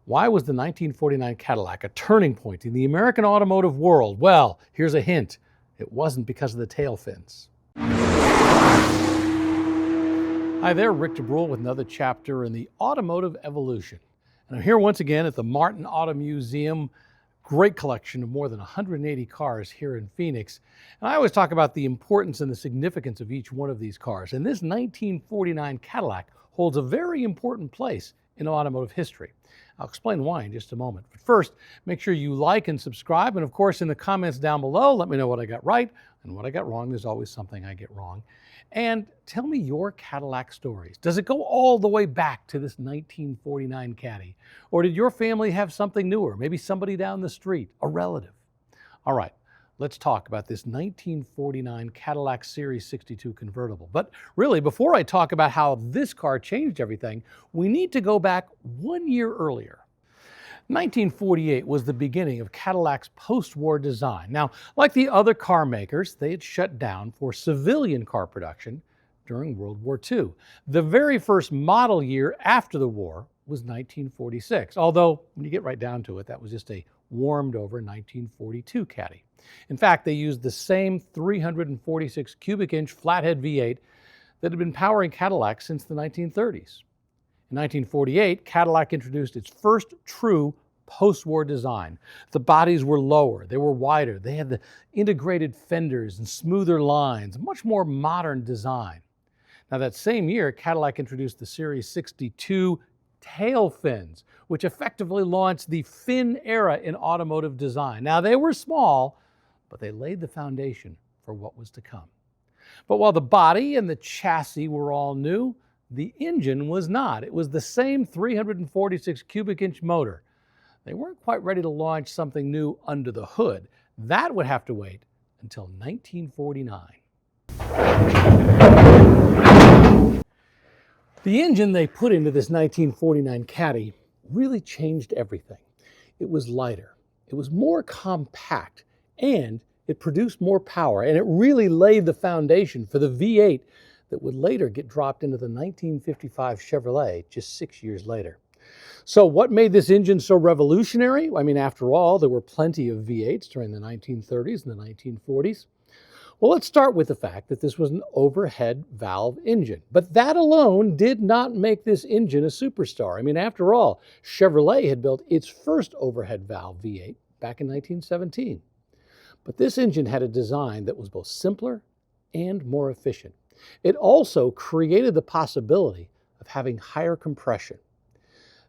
Why was the 1949 Cadillac a turning point in the American automotive world? Well, here's a hint. It wasn't because of the tail fins. Hi there, Rick DeBrule with another chapter in the automotive evolution. And I'm here once again at the Martin Auto Museum. Great collection of more than 180 cars here in Phoenix. And I always talk about the importance and the significance of each one of these cars. And this 1949 Cadillac holds a very important place in automotive history. I'll explain why in just a moment. But first, make sure you like and subscribe. And of course, in the comments down below, let me know what I got right and what I got wrong. There's always something I get wrong. And tell me your Cadillac stories. Does it go all the way back to this 1949 Caddy? Or did your family have something newer? Maybe somebody down the street, a relative? All right, let's talk about this 1949 Cadillac Series 62 convertible. But really, before I talk about how this car changed everything, we need to go back 1 year earlier. 1948 was the beginning of Cadillac's post-war design. Now, like the other car makers, they had shut down for civilian car production during World War II. The very first model year after the war was 1946, although when you get right down to it, that was just a warmed-over 1942 Caddy. In fact, they used the same 346 cubic inch flathead V8 that had been powering Cadillac since the 1930s. In 1948, Cadillac introduced its first true post-war design. The bodies were lower, they were wider, they had the integrated fenders and smoother lines, a much more modern design. Now that same year, Cadillac introduced the Series 62 tail fins, which effectively launched the fin era in automotive design. Now they were small, but they laid the foundation for what was to come. But while the body and the chassis were all new, the engine was not. It was the same 346 cubic inch motor. They weren't quite ready to launch something new under the hood. That would have to wait until 1949. The engine they put into this 1949 Caddy really changed everything. It was lighter, it was more compact, and it produced more power, and it really laid the foundation for the V8 that would later get dropped into the 1955 Chevrolet just 6 years later. So what made this engine so revolutionary? I mean, after all, there were plenty of V8s during the 1930s and the 1940s. Well, let's start with the fact that this was an overhead valve engine. But that alone did not make this engine a superstar. I mean, after all, Chevrolet had built its first overhead valve V8 back in 1917. But this engine had a design that was both simpler and more efficient. It also created the possibility of having higher compression.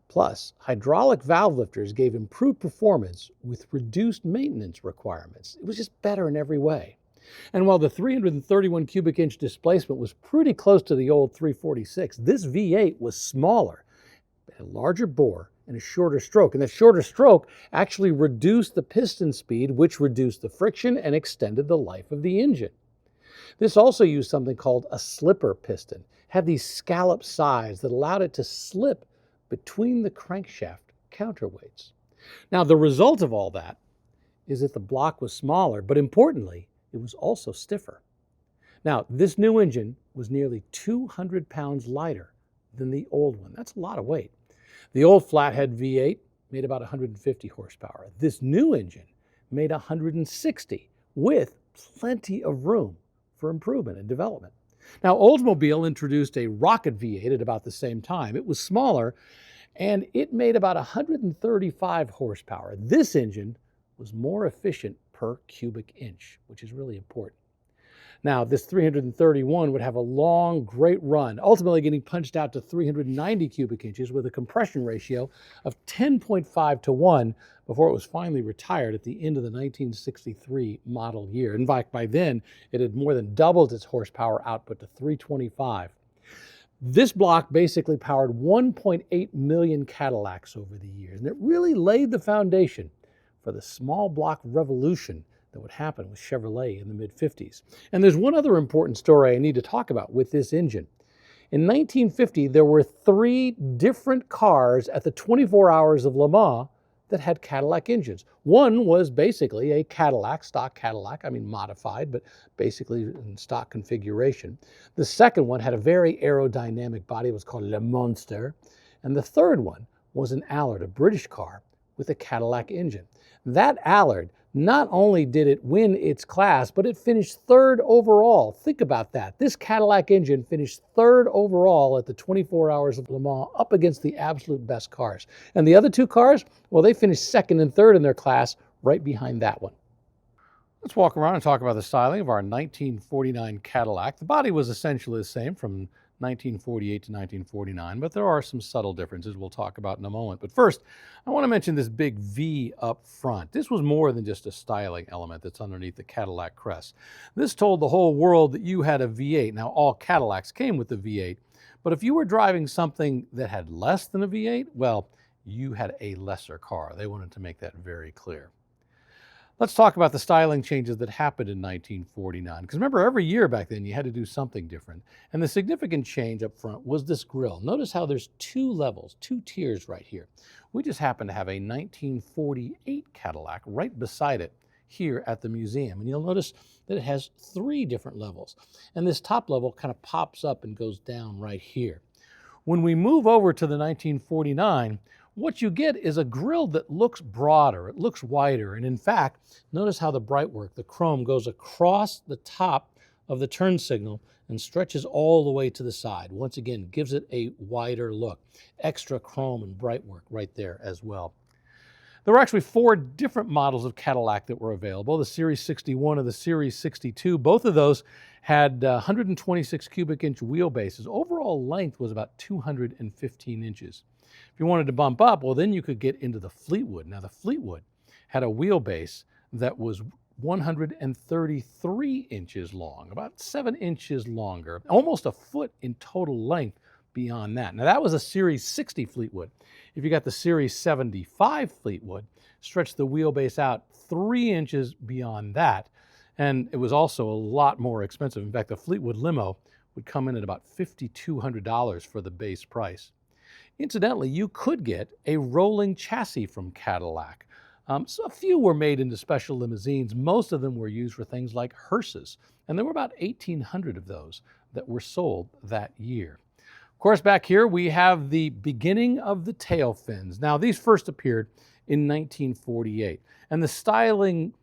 Plus, hydraulic valve lifters gave improved performance with reduced maintenance requirements. It was just better in every way. And while the 331 cubic inch displacement was pretty close to the old 346, this V8 was smaller. It had a larger bore and a shorter stroke. And the shorter stroke actually reduced the piston speed, which reduced the friction and extended the life of the engine. This also used something called a slipper piston. It had these scallop sides that allowed it to slip between the crankshaft counterweights. Now, the result of all that is that the block was smaller, but importantly, it was also stiffer. Now, this new engine was nearly 200 pounds lighter than the old one. That's a lot of weight. The old flathead V8 made about 150 horsepower. This new engine made 160 with plenty of room for improvement and development. Now, Oldsmobile introduced a Rocket V8 at about the same time. It was smaller, and it made about 135 horsepower. This engine was more efficient per cubic inch, which is really important. Now, this 331 would have a long, great run, ultimately getting punched out to 390 cubic inches with a compression ratio of 10.5 to 1 before it was finally retired at the end of the 1963 model year. In fact, by then, it had more than doubled its horsepower output to 325. This block basically powered 1.8 million Cadillacs over the years, and it really laid the foundation for the small block revolution that would happen with Chevrolet in the mid-50s. And there's one other important story I need to talk about with this engine. In 1950, there were 3 different cars at the 24 Hours of Le Mans that had Cadillac engines. One was basically a Cadillac, stock Cadillac, modified, but basically in stock configuration. The second one had a very aerodynamic body. It was called Le Monster. And the third one was an Allard, a British car with a Cadillac engine. That Allard, not only did it win its class, but it finished third overall. Think about that. This Cadillac engine finished third overall at the 24 Hours of Le Mans, up against the absolute best cars. And the other two cars, well, they finished second and third in their class, right behind that one. Let's walk around and talk about the styling of our 1949 Cadillac. The body was essentially the same from 1948 to 1949, but there are some subtle differences we'll talk about in a moment. But first, I want to mention this big V up front. This was more than just a styling element that's underneath the Cadillac crest. This told the whole world that you had a V8. Now, all Cadillacs came with the V8, but if you were driving something that had less than a V8, well, you had a lesser car. They wanted to make that very clear. Let's talk about the styling changes that happened in 1949. Because remember, every year back then, you had to do something different. And the significant change up front was this grille. Notice how there's two levels, two tiers right here. We just happen to have a 1948 Cadillac right beside it here at the museum. And you'll notice that it has three different levels. And this top level kind of pops up and goes down right here. When we move over to the 1949, what you get is a grille that looks broader, it looks wider, and in fact, notice how the brightwork, the chrome, goes across the top of the turn signal and stretches all the way to the side. Once again, gives it a wider look. Extra chrome and brightwork right there as well. There were actually four different models of Cadillac that were available, the Series 61 and the Series 62. Both of those had 126 cubic inch wheelbases. Overall length was about 215 inches. If you wanted to bump up, well, then you could get into the Fleetwood. Now, the Fleetwood had a wheelbase that was 133 inches long, about 7 inches longer, almost a foot in total length beyond that. Now, that was a Series 60 Fleetwood. If you got the Series 75 Fleetwood, stretched the wheelbase out 3 inches beyond that, and it was also a lot more expensive. In fact, the Fleetwood limo would come in at about $5,200 for the base price. Incidentally, you could get a rolling chassis from Cadillac. So a few were made into special limousines. Most of them were used for things like hearses, and there were about 1,800 of those that were sold that year. Of course, back here we have the beginning of the tail fins. Now, these first appeared in 1948, and the styling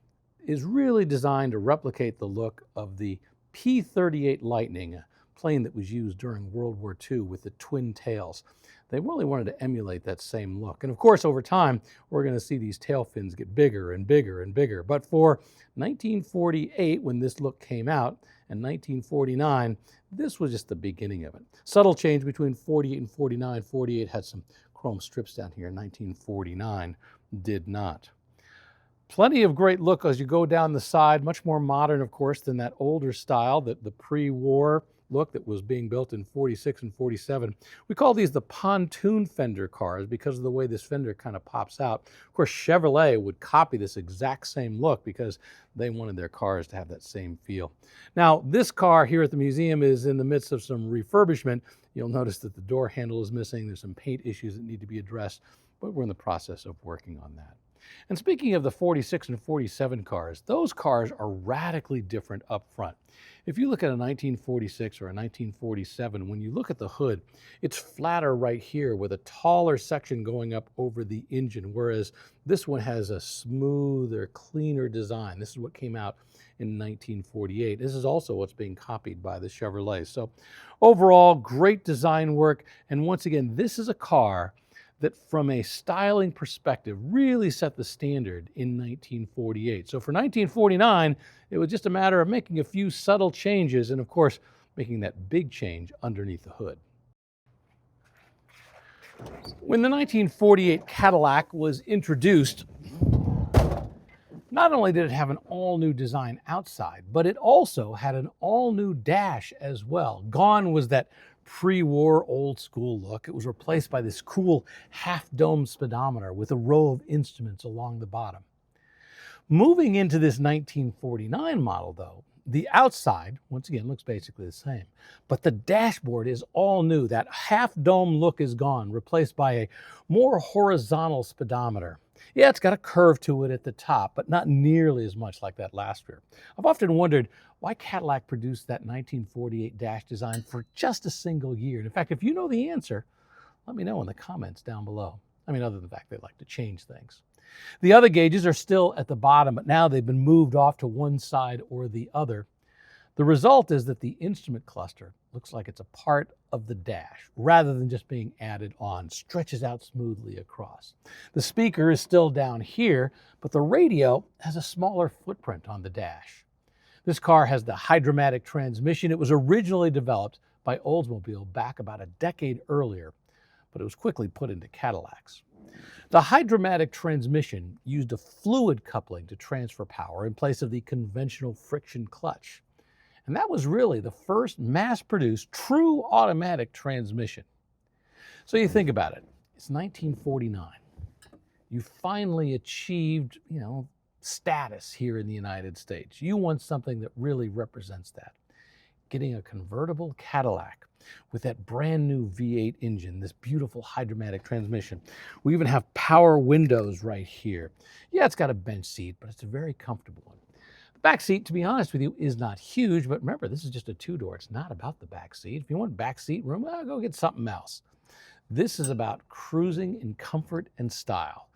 is really designed to replicate the look of the P-38 Lightning, a plane that was used during World War II with the twin tails. They really wanted to emulate that same look. And of course, over time, we're going to see these tail fins get bigger and bigger and bigger. But for 1948, when this look came out, and 1949, this was just the beginning of it. Subtle change between 48 and 49. 48 had some chrome strips down here. 1949 did not. Plenty of great look as you go down the side, much more modern, of course, than that older style, the pre-war look that was being built in 46 and 47. We call these the pontoon fender cars because of the way this fender kind of pops out. Of course, Chevrolet would copy this exact same look because they wanted their cars to have that same feel. Now, this car here at the museum is in the midst of some refurbishment. You'll notice that the door handle is missing. There's some paint issues that need to be addressed, but we're in the process of working on that. And speaking of the 46 and 47 cars, those cars are radically different up front. If you look at a 1946 or a 1947, when you look at the hood, it's flatter right here with a taller section going up over the engine, whereas this one has a smoother, cleaner design. This is what came out in 1948. This is also what's being copied by the Chevrolet. So overall, great design work. And once again, this is a car that from a styling perspective really set the standard in 1948. So for 1949, it was just a matter of making a few subtle changes and of course, making that big change underneath the hood. When the 1948 Cadillac was introduced, not only did it have an all-new design outside, but it also had an all-new dash as well. Gone was that pre-war old school look. It was replaced by this cool half-dome speedometer with a row of instruments along the bottom. Moving into this 1949 model though, the outside, once again, looks basically the same, but the dashboard is all new. That half-dome look is gone, replaced by a more horizontal speedometer. Yeah, it's got a curve to it at the top, but not nearly as much like that last year. I've often wondered why Cadillac produced that 1948 dash design for just a single year. And in fact, if you know the answer, let me know in the comments down below. I mean, other than the fact they like to change things. The other gauges are still at the bottom, but now they've been moved off to one side or the other. The result is that the instrument cluster looks like it's a part of the dash rather than just being added on, stretches out smoothly across. The speaker is still down here, but the radio has a smaller footprint on the dash. This car has the hydromatic transmission. It was originally developed by Oldsmobile back about a decade earlier, but it was quickly put into Cadillacs. The hydromatic transmission used a fluid coupling to transfer power in place of the conventional friction clutch. And that was really the first mass-produced true automatic transmission. So you think about it, it's 1949. You finally achieved, status here in the United States. You want something that really represents that. Getting a convertible Cadillac with that brand new V8 engine, this beautiful hydromatic transmission. We even have power windows right here. Yeah, it's got a bench seat, but it's a very comfortable one. The back seat, to be honest with you, is not huge, but remember, this is just a two-door. It's not about the back seat. If you want back seat room, well, go get something else. This is about cruising in comfort and style.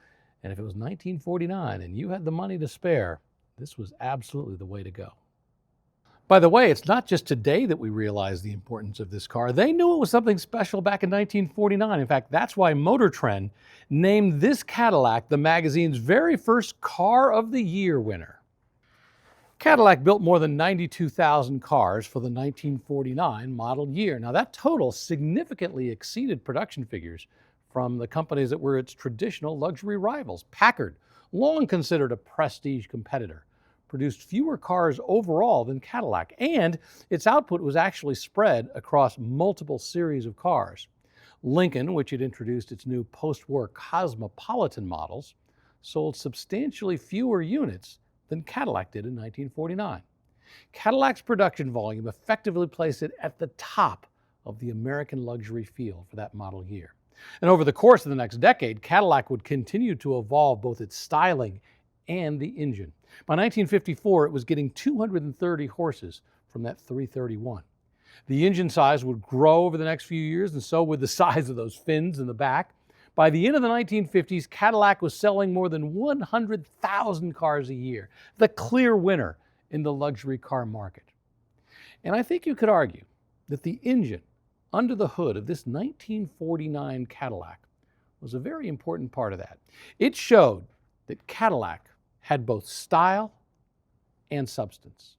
And if it was 1949 and you had the money to spare, this was absolutely the way to go. By the way, it's not just today that we realize the importance of this car. They knew it was something special back in 1949. In fact, that's why Motor Trend named this Cadillac the magazine's very first Car of the Year winner. Cadillac built more than 92,000 cars for the 1949 model year. Now, that total significantly exceeded production figures from the companies that were its traditional luxury rivals. Packard, long considered a prestige competitor, produced fewer cars overall than Cadillac, and its output was actually spread across multiple series of cars. Lincoln, which had introduced its new post-war Cosmopolitan models, sold substantially fewer units than Cadillac did in 1949. Cadillac's production volume effectively placed it at the top of the American luxury field for that model year. And over the course of the next decade, Cadillac would continue to evolve both its styling and the engine. By 1954, it was getting 230 horses from that 331. The engine size would grow over the next few years, and so would the size of those fins in the back. By the end of the 1950s, Cadillac was selling more than 100,000 cars a year, the clear winner in the luxury car market. And I think you could argue that the engine under the hood of this 1949 Cadillac was a very important part of that. It showed that Cadillac had both style and substance.